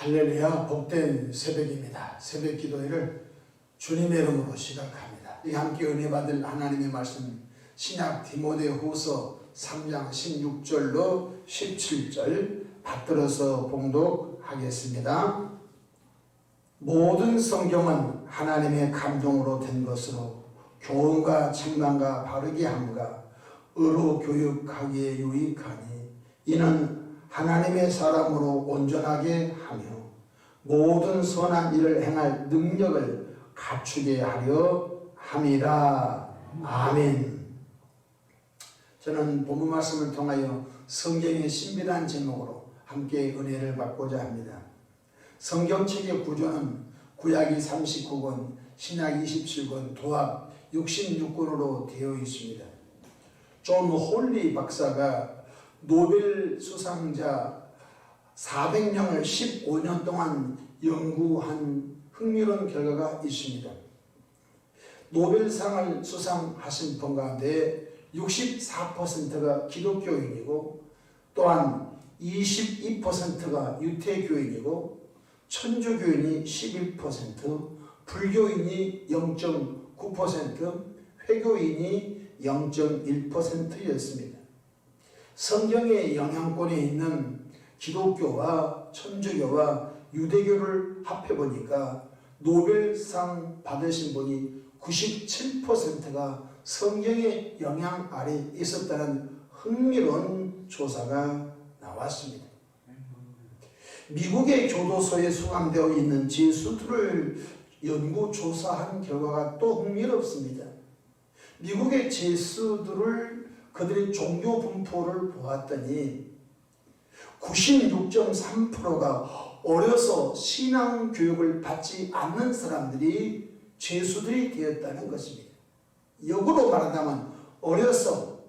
할렐루야, 복된 새벽입니다. 새벽 기도회를 주님의 이름으로 시작합니다. 함께 은혜 받을 하나님의 말씀 신약 디모데후서 3장 16절로 17절 받들어서 봉독하겠습니다. 모든 성경은 하나님의 감동으로 된 것으로 교훈과 책망과 바르게 함과 의로 교육하기에 유익하니 이는 하나님의 사람으로 온전하게 하며 모든 선한 일을 행할 능력을 갖추게 하려 함이라. 아멘. 저는 본문 말씀을 통하여 성경의 신비한 제목으로 함께 은혜를 받고자 합니다. 성경책의 구조는 구약이 39권, 신약 27권, 도합 66권으로 되어 있습니다. 존 홀리 박사가 노벨 수상자 400명을 15년 동안 연구한 흥미로운 결과가 있습니다. 노벨상을 수상하신 분 가운데 64%가 기독교인이고 또한 22%가 유태교인이고 천주교인이 11%, 불교인이 0.9%, 회교인이 0.1%였습니다. 성경의 영향권에 있는 기독교와 천주교와 유대교를 합해보니까 노벨상 받으신 분이 97%가 성경의 영향 아래 있었다는 흥미로운 조사가 나왔습니다. 미국의 교도소에 수감되어 있는 제수들을 연구조사한 결과가 또 흥미롭습니다. 미국의 제수들을 그들의 종교 분포를 보았더니 96.3%가 어려서 신앙교육을 받지 않는 사람들이 죄수들이 되었다는 것입니다. 역으로 말하자면 어려서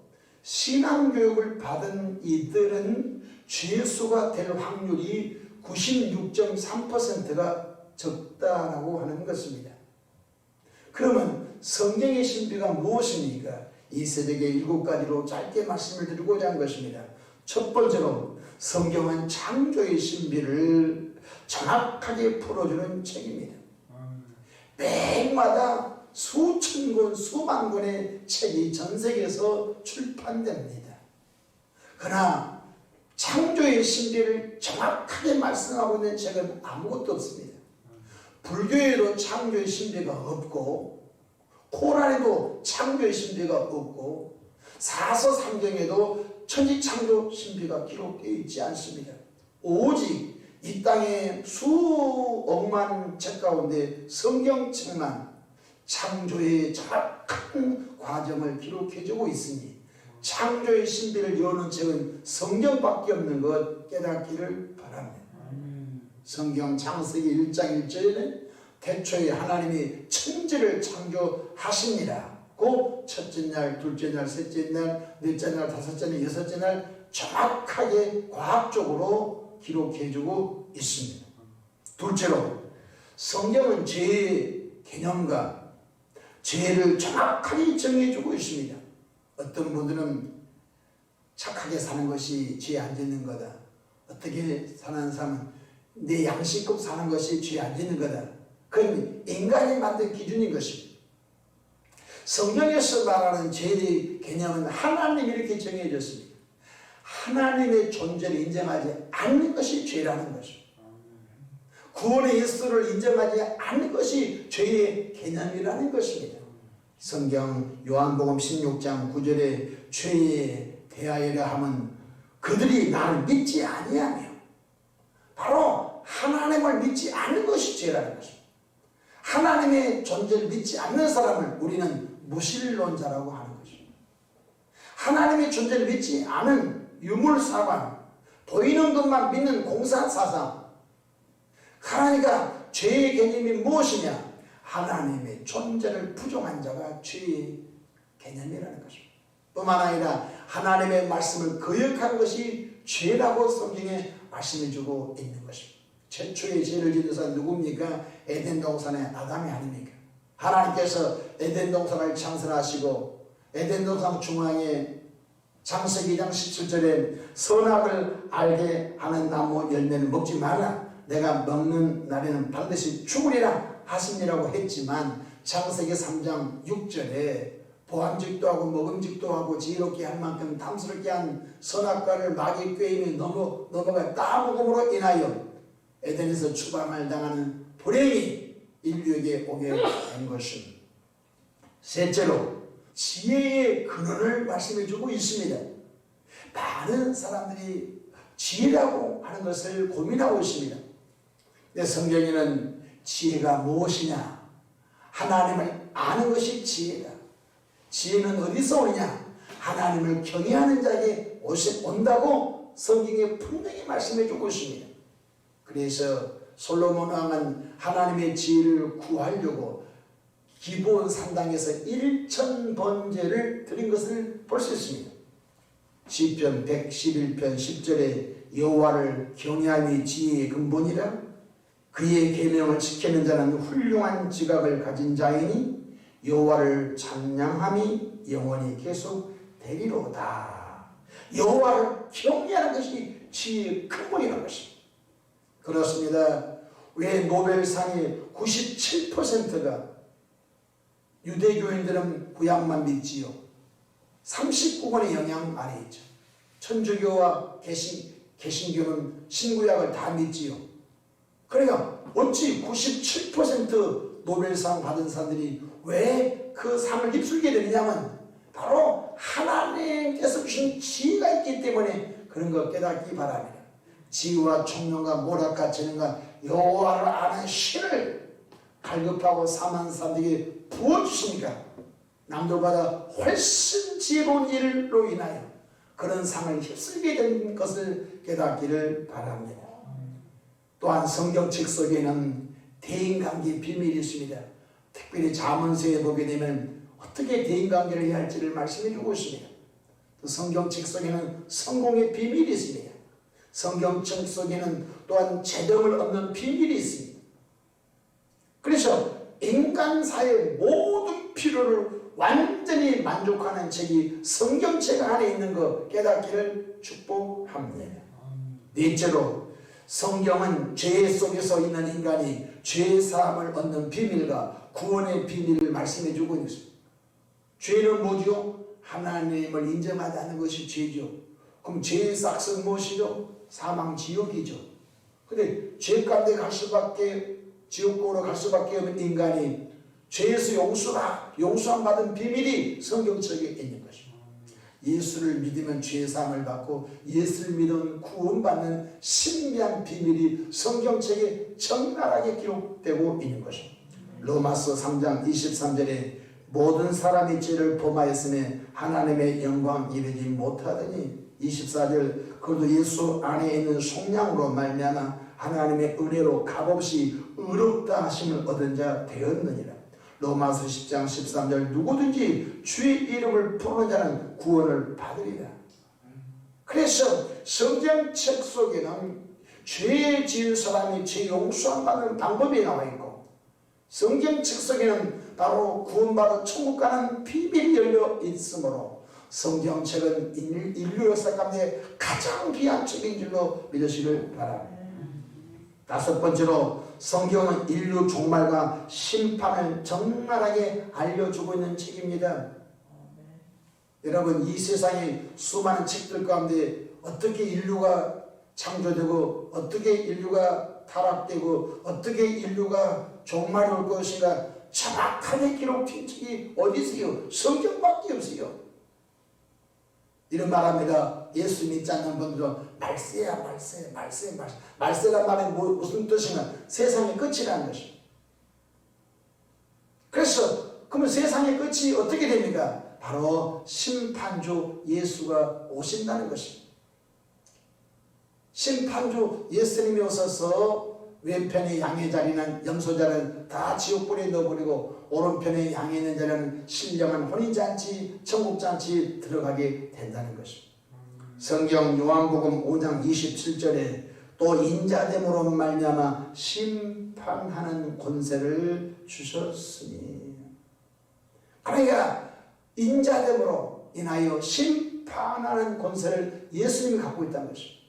신앙교육을 받은 이들은 죄수가 될 확률이 96.3%가 적다라고 하는 것입니다. 그러면 성경의 신비가 무엇입니까? 이 새벽에 7가지로 짧게 말씀을 드리고자 한 것입니다. 첫 번째로 성경은 창조의 신비를 정확하게 풀어주는 책입니다. 매해마다 수천 권, 수만 권의 책이 전 세계에서 출판됩니다. 그러나 창조의 신비를 정확하게 말씀하고 있는 책은 아무것도 없습니다. 불교에도 창조의 신비가 없고 코란에도 창조의 신비가 없고 사서삼경에도 천지창조 신비가 기록되어 있지 않습니다. 오직 이 땅의 수억만 책 가운데 성경책만 창조의 정확한 과정을 기록해주고 있으니 창조의 신비를 여는 책은 성경밖에 없는 것 깨닫기를 바랍니다. 성경 창세기 1장 1절에는 태초에 하나님이 천지를 창조하십니다. 그 첫째 날, 둘째 날, 셋째 날, 넷째 날, 다섯째 날, 여섯째 날 정확하게 과학적으로 기록해주고 있습니다. 둘째로 성경은 죄의 개념과 죄를 정확하게 정해주고 있습니다. 어떤 분들은 착하게 사는 것이 죄 안 짓는 거다. 어떻게 사는 사람은 내 양심껏 사는 것이 죄 안 짓는 거다. 그건 인간이 만든 기준인 것입니다. 성경에서 말하는 죄의 개념은 하나님이 이렇게 정해졌습니다. 하나님의 존재를 인정하지 않는 것이 죄라는 것입니다. 구원의 예수를 인정하지 않는 것이 죄의 개념이라는 것입니다. 성경 요한복음 16장 9절에 죄에 대하여라 하면 그들이 나를 믿지 아니하며 바로 하나님을 믿지 않는 것이 죄라는 것입니다. 하나님의 존재를 믿지 않는 사람을 우리는 무신론자라고 하는 것입니다. 하나님의 존재를 믿지 않은 유물사관, 보이는 것만 믿는 공사사상. 그러니까 죄의 개념이 무엇이냐? 하나님의 존재를 부정한 자가 죄의 개념이라는 것입니다. 뿐만 아니라 하나님의 말씀을 거역한 것이 죄라고 성경에 말씀해주고 있는 것입니다. 최초의 죄를 지은 사람은 누굽니까? 에덴 동산의 아담이 아닙니까? 하나님께서 에덴 동산을 창설하시고 에덴 동산 중앙에 창세기 2장 17절에 선악을 알게 하는 나무 열매를 먹지 말라. 내가 먹는 날에는 반드시 죽으리라 하시니라고 했지만 창세기 3장 6절에 보암직도 하고 먹음직도 하고 지혜롭게 할 만큼 탐스럽게 한 선악과를 마귀 꾀임이 넘어가 따먹음으로 인하여 에덴에서 추방을 당하는 불행이 인류에게 오게 된 것입니다. 셋째로 지혜의 근원을 말씀해주고 있습니다. 많은 사람들이 지혜라고 하는 것을 고민하고 있습니다. 근데 성경에는 지혜가 무엇이냐? 하나님을 아는 것이 지혜다. 지혜는 어디서 오느냐? 하나님을 경외하는 자에게 온다고 성경에 분명히 말씀해 주고 있습니다. 그래서 솔로몬 왕은 하나님의 지혜를 구하려고 기브온 산당에서 1000번제를 드린 것을 볼 수 있습니다. 시편 111편 10절에 여호와를 경외함이 지혜의 근본이라 그의 계명을 지키는 자는 훌륭한 지각을 가진 자이니 여호와를 찬양함이 영원히 계속 되리로다. 여호와를 경외하는 것이 지혜의 근본이라는 것입니다. 그렇습니다. 왜 노벨상의 97%가 유대교인들은 구약만 믿지요? 39권의 영향 아래 있죠. 천주교와 개신교는 신구약을 다 믿지요. 그러니까 어찌 97% 노벨상 받은 사람들이 왜 그 상을 휩쓸게 되느냐면 바로 하나님께서 주신 지혜가 있기 때문에 그런 거 깨닫기 바랍니다. 지혜와 총명과 모략과 재능과 여호와를 아는 신을 갈급하고 사모하는 사람들에게 부어주시니까 남들보다 훨씬 지혜로운 일로 인하여 그런 상을 휩쓸게 된 것을 깨닫기를 바랍니다. 또한 성경책 속에는 대인관계의 비밀이 있습니다. 특별히 잠언서에 보게 되면 어떻게 대인관계를 해야 할지를 말씀해 주고 있습니다. 또 성경책 속에는 성공의 비밀이 있습니다. 성경책 속에는 또한 재정을 얻는 비밀이 있습니다. 그래서 인간사의 모든 필요를 완전히 만족하는 책이 성경책 안에 있는 것 깨닫기를 축복합니다. 넷째로 성경은 죄 속에서 있는 인간이 죄 사함을 얻는 비밀과 구원의 비밀을 말씀해 주고 있습니다. 죄는 뭐죠? 하나님을 인정하지 않는 것이 죄죠. 그럼 죄의 싹은 무엇이죠? 사망 지옥이죠. 근데 죄 가운데 갈 수밖에 지옥으로 갈 수밖에 없는 인간이 죄에서 용서함 받은 비밀이 성경책에 있는 것입니다. 예수를 믿으면 죄사함을 받고 예수를 믿으면 구원받는 신비한 비밀이 성경책에 적나라하게 기록되고 있는 것입니다. 로마서 3장 23절에 모든 사람이 죄를 범하였으니 하나님의 영광 이르지 못하더니 24절 그도 예수 안에 있는 속량으로 말미암아 하나님의 은혜로 값없이 의롭다 하심을 얻은 자 되었느니라. 로마서 10장 13절 누구든지 주의 이름을 부르는 자는 구원을 받으리라. 그래서 성경책 속에는 죄에 지은 사람이 죄 용서함 받는 방법이 나와 있고 성경책 속에는 바로 구원받아 천국 가는 비밀이 열려 있으므로 성경책은 인류 역사 가운데 가장 귀한 책인 줄로 믿으시길 바랍니다. 다섯 번째로 성경은 인류 종말과 심판을 적나라하게 알려주고 있는 책입니다. 여러분 이 세상의 수많은 책들 가운데 어떻게 인류가 창조되고 어떻게 인류가 타락되고 어떻게 인류가 종말이 올 것인가 정확하게 기록된 책이 어디 있어요? 성경밖에 없어요. 이런 말합니다. 예수 믿지 않는 분들은 말세야 말세. 말세란 말이 무슨 뜻이냐? 세상의 끝이라는 것입니다. 그래서 그러면 세상의 끝이 어떻게 됩니까? 바로 심판주 예수가 오신다는 것입니다. 심판주 예수님이 오셔서 왼편의 양의 자리는 염소 자리는 다 지옥불에 넣어버리고 오른편의 양에 있는 자리는 신령한 혼인잔치 천국잔치 들어가게 된다는 것입니다. 성경 요한복음 5장 27절에 또 인자됨으로 말미암아 심판하는 권세를 주셨으니 그러니까 인자됨으로 인하여 심판하는 권세를 예수님이 갖고 있다는 것입니다.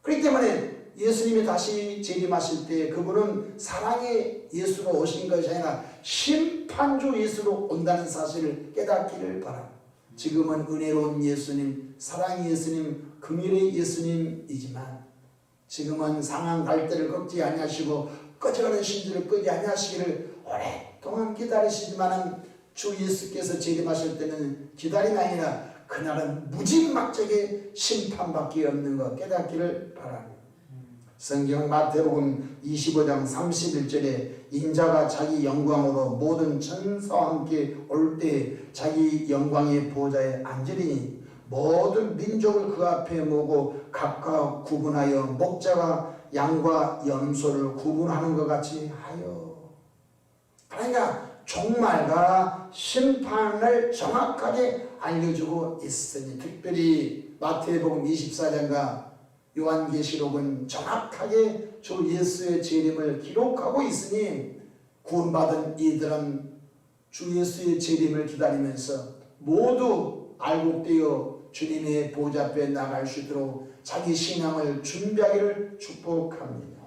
그렇기 때문에 예수님이 다시 재림하실 때 그분은 사랑의 예수로 오신 것이 아니라 심판주 예수로 온다는 사실을 깨닫기를 바랍니다. 지금은 은혜로운 예수님, 사랑의 예수님, 긍휼의 예수님이지만 지금은 상한 갈대를 꺾지 아니하시고 꺼져가는 신들을 끄지 아니하시기를 오랫동안 기다리시지만은 주 예수께서 재림하실 때는 기다림이 아니라 그날은 무지막지하게 심판밖에 없는 것 깨닫기를 바랍니다. 성경 마태복음 25장 31절에 인자가 자기 영광으로 모든 천사와 함께 올 때 자기 영광의 보좌에 앉으리니 모든 민족을 그 앞에 모으고 각각 구분하여 목자가 양과 염소를 구분하는 것 같이 하여. 그러니까 종말과 심판을 정확하게 알려주고 있으니 특별히 마태복음 24장과 요한계시록은 정확하게 주 예수의 재림을 기록하고 있으니 구원받은 이들은 주 예수의 재림을 기다리면서 모두 알곡되어 주님의 보좌 앞에 나갈 수 있도록 자기 신앙을 준비하기를 축복합니다.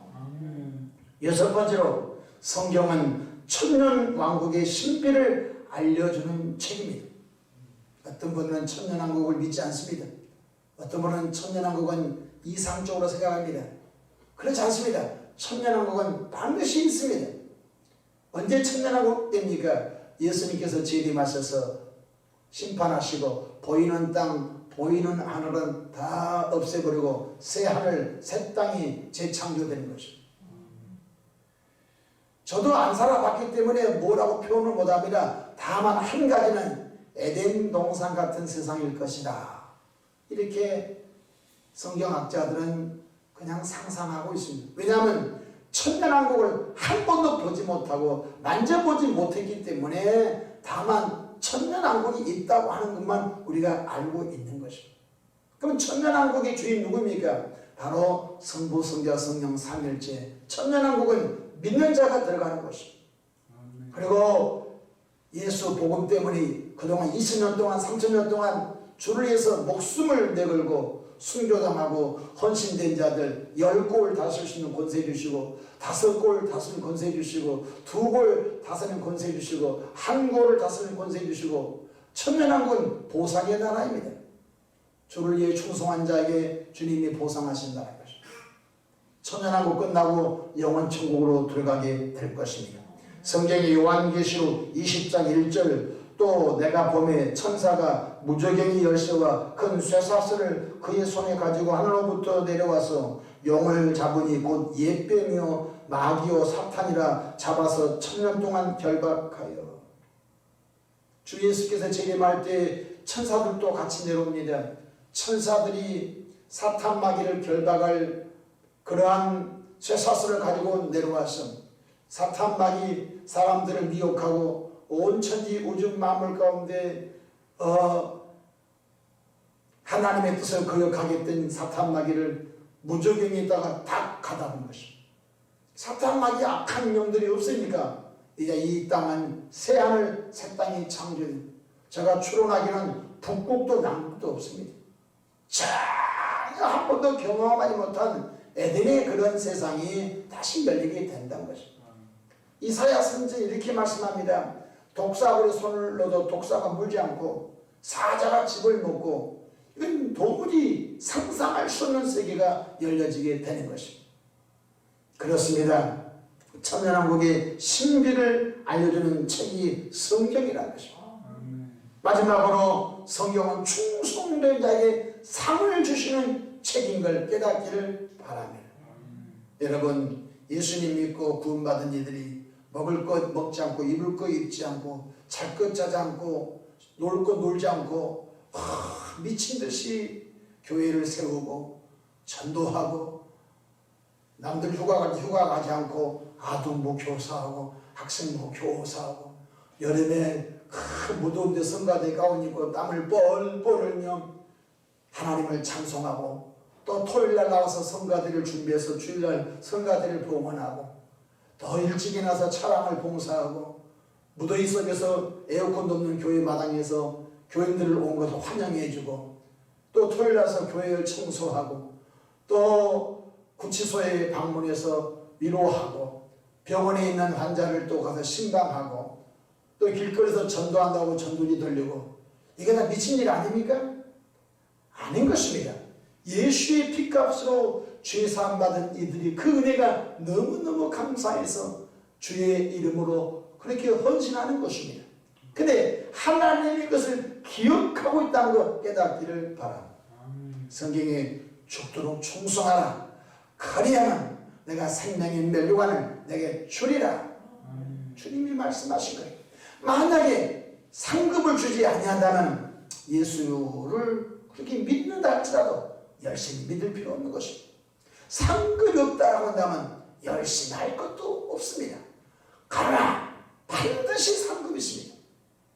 여섯 번째로 성경은 천년왕국의 신비를 알려주는 책입니다. 어떤 분은 천년왕국을 믿지 않습니다. 어떤 분은 천년왕국은 이상적으로 생각합니다. 그렇지 않습니다. 천년왕국은 반드시 있습니다. 언제 천년왕국 됩니까? 예수님께서 재림하셔서 심판하시고 보이는 땅, 보이는 하늘은 다 없애버리고 새 하늘, 새 땅이 재창조되는 것입니다. 저도 안 살아봤기 때문에 뭐라고 표현을 못합니다. 다만 한 가지는 에덴 동산 같은 세상일 것이다. 이렇게 성경학자들은 그냥 상상하고 있습니다. 왜냐하면 천년왕국을 한 번도 보지 못하고 만져보지 못했기 때문에 다만 천년왕국이 있다고 하는 것만 우리가 알고 있는 것입니다. 그럼 천년왕국의 주인 누구입니까? 바로 성부, 성자, 성령 삼일체. 천년왕국은 믿는 자가 들어가는 것입니다. 그리고 예수 복음 때문에 그동안 20년 동안 30년 동안 주를 위해서 목숨을 내걸고 순교당하고 헌신된 자들 10골 다스릴 수 있는 권세 주시고 5골 다스리는 권세 주시고 2골 다스리는 권세 주시고 1골을 다스리는 권세 주시고 천년왕국은 보상의 나라입니다. 주를 위해 충성한 자에게 주님이 보상하신다는 것입니다. 천년왕국 끝나고 영원 천국으로 들어가게 될 것입니다. 성경의 요한계시록 20장 1절 또 내가 보매 천사가 무저갱이 열쇠와 큰 쇠사슬을 그의 손에 가지고 하늘로부터 내려와서 용을 잡으니 곧 옛뱀이요 마귀요 사탄이라 잡아서 천년 동안 결박하여. 주 예수께서 재림할 때 천사들도 같이 내려옵니다. 천사들이 사탄 마귀를 결박할 그러한 쇠사슬을 가지고 내려와서 사탄 마귀 사람들을 미혹하고 온 천지 우주 만물 가운데 하나님의 뜻을 거역하겠던 사탄 마귀를 무저갱에다가 딱 가다본 것입니다. 사탄 마귀 악한 영들이 없으니까 이제 이 땅은 새 하늘 새 땅이 창조됩니다. 제가 추론하기는 북극도 남극도 없습니다. 한 번도 경험하지 못한 에덴의 그런 세상이 다시 열리게 된다는 것입니다. 이사야 선지자는 이렇게 말씀합니다. 독사불에 손을 넣어도 독사가 물지 않고 사자가 즙을 먹고 이건 도무지 상상할 수 없는 세계가 열려지게 되는 것입니다. 그렇습니다. 천년왕국의 신비를 알려주는 책이 성경이라는 것입니다. 마지막으로 성경은 충성된 자에게 상을 주시는 책인 걸 깨닫기를 바랍니다. 여러분 예수님 믿고 구원받은 이들이 먹을 것 먹지 않고 입을 것 입지 않고 잘 것 자지 않고 놀 것 놀지 않고 미친 듯이 교회를 세우고 전도하고 남들 휴가 가지 않고 아동부 교사하고 학생부 교사하고 여름에 무더운 데 성가대 가운 입고 땀을 뻘뻘 흘리며 하나님을 찬송하고 또 토요일날 나와서 성가대를 준비해서 주일날 성가대를 봉헌하고 더 일찍 일어나서 차량을 봉사하고 무더위 속에서 에어컨도 없는 교회 마당에서 교인들을 온 것을 환영해주고 또 토요일 나서 교회를 청소하고 또 구치소에 방문해서 위로하고 병원에 있는 환자를 또 가서 신방하고 또 길거리에서 전도한다고 전도지 돌리고 이게 다 미친 일 아닙니까? 아닌 것입니다. 예수의 피값으로 죄 사함 받은 이들이 그 은혜가 너무너무 감사해서 주의 이름으로 그렇게 헌신하는 것입니다. 근데 하나님이 그것을 기억하고 있다는 것 깨닫기를 바랍니다. 성경에 죽도록 충성하라. 그리하면 내가 생명의 멸류관을 내게 주리라. 주님이 말씀하신 거예요. 만약에 상급을 주지 아니한다면 예수를 그렇게 믿는다 할지라도 열심히 믿을 필요 없는 것입니다. 상급이 없다라고 한다면 열심히 할 것도 없습니다. 그러나 반드시 상급이 있습니다.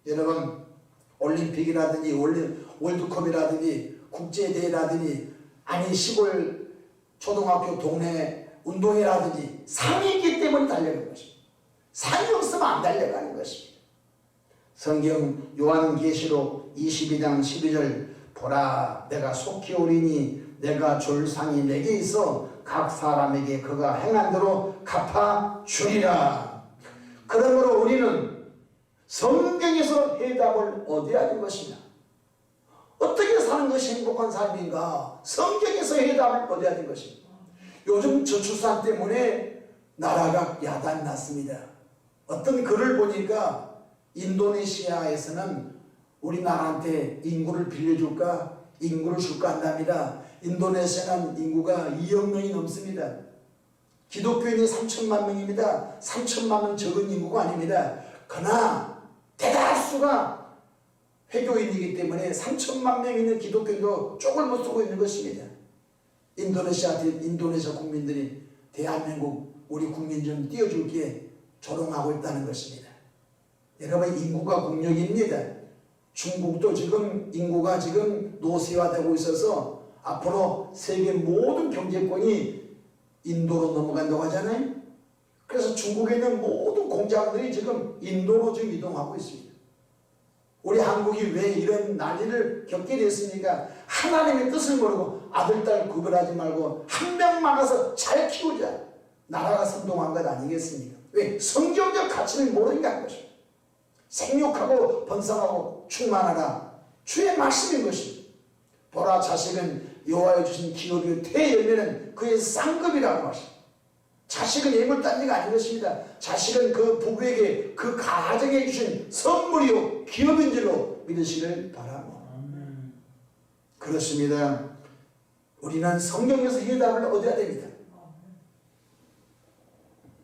여러분 올림픽이라든지 월드컵이라든지 국제대회라든지 아니 시골 초등학교 동네 운동회라든지 상이 있기 때문에 달려가는 것입니다. 상이 없으면 안 달려가는 것입니다. 성경 요한계시록 22장 12절 보라 내가 속히 오리니 내가 줄 상이 내게 있어 각 사람에게 그가 행한 대로 갚아 주리라. 그러므로 우리는 성경에서 해답을 얻어야 할 것이냐? 어떻게 사는 것이 행복한 삶인가? 성경에서 해답을 얻어야 될 것입니다. 요즘 저출산 때문에 나라가 야단났습니다. 어떤 글을 보니까 인도네시아에서는 우리나라한테 인구를 빌려줄까? 인구를 줄까 한답니다. 인도네시아는 인구가 2억 명이 넘습니다. 기독교인이 3천만 명입니다. 3천만 명 적은 인구가 아닙니다. 그러나 대다수가 회교인이기 때문에 3천만 명 있는 기독교인도 쪽을 못 쓰고 있는 것입니다. 인도네시아 국민들이 대한민국 우리 국민 좀 띄워줄게 조롱하고 있다는 것입니다. 여러분 인구가 국력입니다. 중국도 지금 인구가 지금 노쇠화되고 있어서 앞으로 세계 모든 경제권이 인도로 넘어간다고 하잖아요. 그래서 중국에 있는 모든 공장들이 지금 인도로 지금 이동하고 있습니다. 우리 한국이 왜 이런 난리를 겪게 됐습니까? 하나님의 뜻을 모르고 아들, 딸 구별하지 말고 한 명 많아서 잘 키우자. 나라가 선동한 것 아니겠습니까? 왜? 성경적 가치를 모르니까 한 것입니다. 생육하고 번성하고 충만하라. 주의 말씀인 것입니다. 보라 자식은 여호와의 주신 기업이요 태열매는 그의 쌍급이라고 하십니다. 자식은 예물 딴 데가 아닌 것입니다. 자식은 그 부부에게 그 가정에 주신 선물이요 기업인 줄로 믿으시길 바랍니다. 그렇습니다. 우리는 성경에서 해답을 얻어야 됩니다.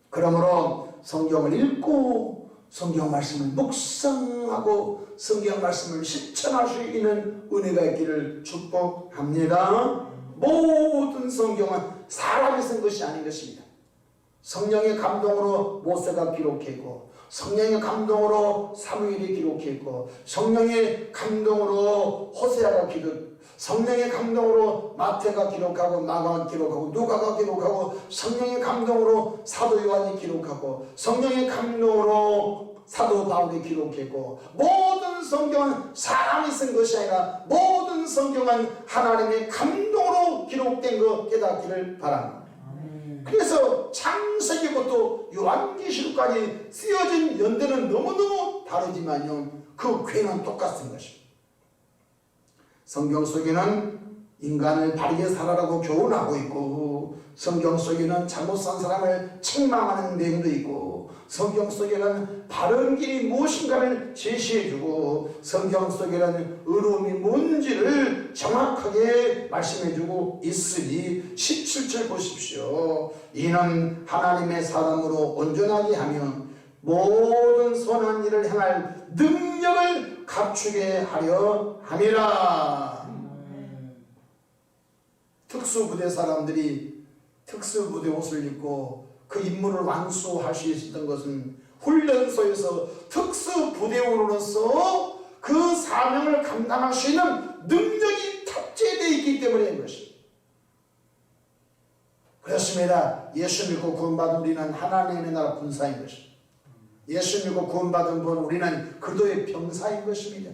그러므로 성경을 읽고 성경 말씀을 묵상하고 성경 말씀을 실천할 수 있는 은혜가 있기를 축복합니다. 모든 성경은 사람이 쓴 것이 아닌 것입니다. 성령의 감동으로 모세가 기록했고 성령의 감동으로 사무엘이 기록했고 성령의 감동으로 호세아가 성령의 감동으로 마태가 기록하고 마가가 기록하고 누가가 기록하고 성령의 감동으로 사도 요한이 기록하고 성령의 감동으로 사도 바울이 기록했고 모든 성경은 사람이 쓴 것이 아니라 모든 성경은 하나님의 감동으로 기록된 것 깨닫기를 바랍니다. 그래서 창세기부터 요한계시록까지 쓰여진 연대는 너무너무 다르지만요 그 궤는 똑같은 것입니다. 성경 속에는 인간을 바르게 살아라고 교훈하고 있고 성경 속에는 잘못 산 사람을 책망하는 내용도 있고 성경 속에는 바른 길이 무엇인가를 제시해주고 성경 속에는 의로움이 뭔지를 정확하게 말씀해주고 있으니 17절 보십시오. 이는 하나님의 사람으로 온전하게 하며 모든 선한 일을 행할 능력을 갖추게 하려 함이라. 특수부대 사람들이 특수부대 옷을 입고 그 임무를 완수할 수 있었던 것은 훈련소에서 특수부대원으로서 그 사명을 감당할 수 있는 능력이 탑재되어 있기 때문인 것입니다. 그렇습니다. 예수 믿고 구원받은 우리는 하나님의 나라 군사인 것입니다. 예수 믿고 구원받은 분 우리는 그리스도의 병사인 것입니다.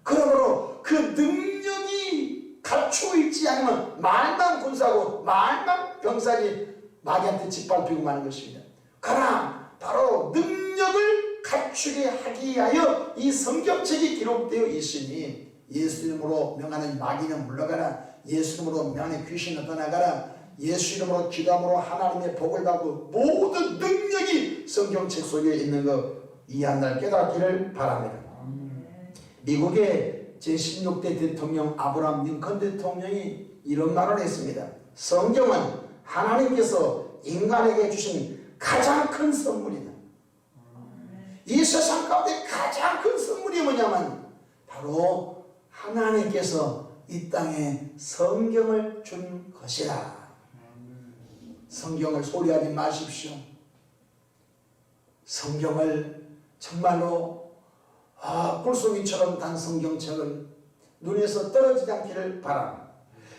그러므로 그 능력이 갖추고 있지 않으면 말만 군사고 말만 병사지 마귀한테 짓밟히고 마는 것입니다. 그러나 바로 능력을 갖추게 하기 위하여 이 성경책이 기록되어 있으니 예수 이름으로 명하는 마귀는 물러가라, 예수 이름으로 명하는 귀신은 떠나가라, 예수 이름으로 기도함으로 하나님의 복을 받고 모든 능력이 성경책 속에 있는 것 이 한 날 깨닫기를 바랍니다. 미국의 제16대 대통령 아브라함 링컨 대통령이 이런 말을 했습니다. 성경은 하나님께서 인간에게 주신 가장 큰 선물이다. 이 세상 가운데 가장 큰 선물이 뭐냐면 바로 하나님께서 이 땅에 성경을 준 것이라. 성경을 소리하지 마십시오. 성경을 정말로 꿀송이처럼 단 성경책을 눈에서 떨어지지 않기를 바랍니다.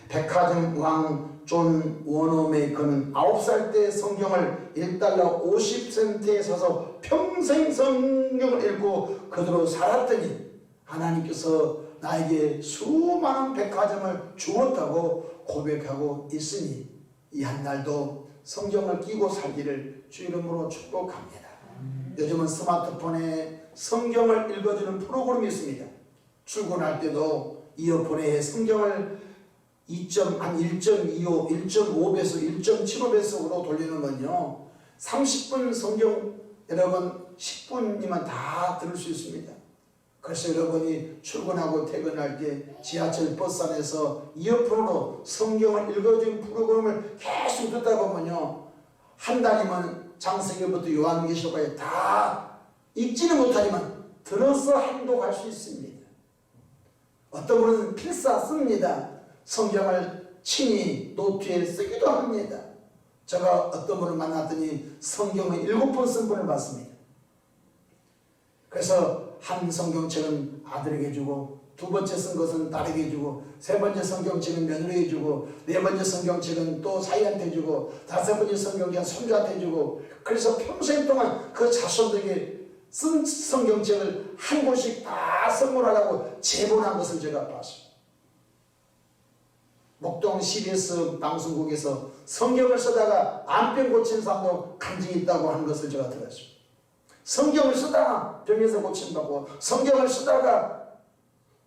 백화점 왕 존 워너메이커는 9살 때 성경을 $1.50에 사서 평생 성경을 읽고 그대로 살았더니 하나님께서 나에게 수많은 백화점을 주었다고 고백하고 있으니 이 한날도 성경을 끼고 살기를 주 이름으로 축복합니다. 요즘은 스마트폰에 성경을 읽어주는 프로그램이 있습니다. 출근할 때도 이어폰에 성경을 1.25, 1.5배속, 1.75배속으로 돌리는 건요 30분 성경 여러분 10분이면 다 들을 수 있습니다. 그래서 여러분이 출근하고 퇴근할 때 지하철 버스 안에서 이어폰으로 성경을 읽어주는 프로그램을 계속 듣다 보면요 한 달이면 창세기부터 요한계시록까지 다 읽지는 못하지만 들어서 행동할 수 있습니다. 어떤 분은 필사 씁니다. 성경을 친히 노트에 쓰기도 합니다. 제가 어떤 분을 만났더니 성경을 7번 쓴 분을 봤습니다. 그래서 한 성경책은 아들에게 주고 두 번째 쓴 것은 딸에게 주고 세 번째 성경책은 며느리에게 주고 네 번째 성경책은 또 사이한테 주고 다섯 번째 성경책은 손주한테 주고 그래서 평생 동안 그 자손들에게 쓴 성경책을 한 권씩 다 선물하라고 제본한 것을 제가 봤습니다. 목동 CBS 방송국에서 성경을 쓰다가 암병 고친 사람도 간증이 있다고 하는 것을 제가 들었습니다. 성경을 쓰다가 병에서 고침받고 성경을 쓰다가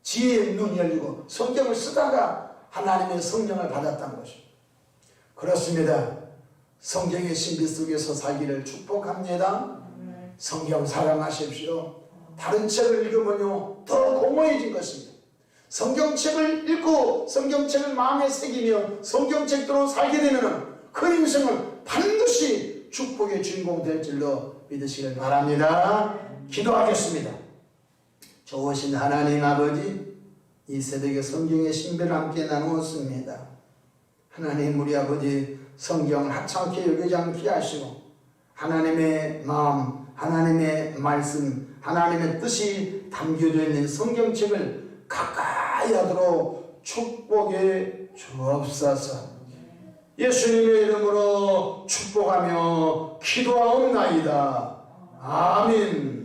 지혜의 눈이 열리고 성경을 쓰다가 하나님의 성령을 받았다는 것입니다. 그렇습니다. 성경의 신비 속에서 살기를 축복합니다. 성경 사랑하십시오. 다른 책을 읽으면요 더 공허해진 것입니다. 성경책을 읽고 성경책을 마음에 새기며 성경책대로 살게 되면 그 인생은 반드시 축복의 주인공 될 줄로 믿으시길 바랍니다. 기도하겠습니다. 좋으신 하나님 아버지, 이 새벽에 성경의 신비를 함께 나누었습니다. 하나님 우리 아버지 성경을 하찮게 여기지 않게 하시고 하나님의 마음, 하나님의 말씀, 하나님의 뜻이 담겨져 있는 성경책을 가까이 하도록 축복해 주옵소서. 예수님의 이름으로 축복하며 기도하옵나이다. 아멘.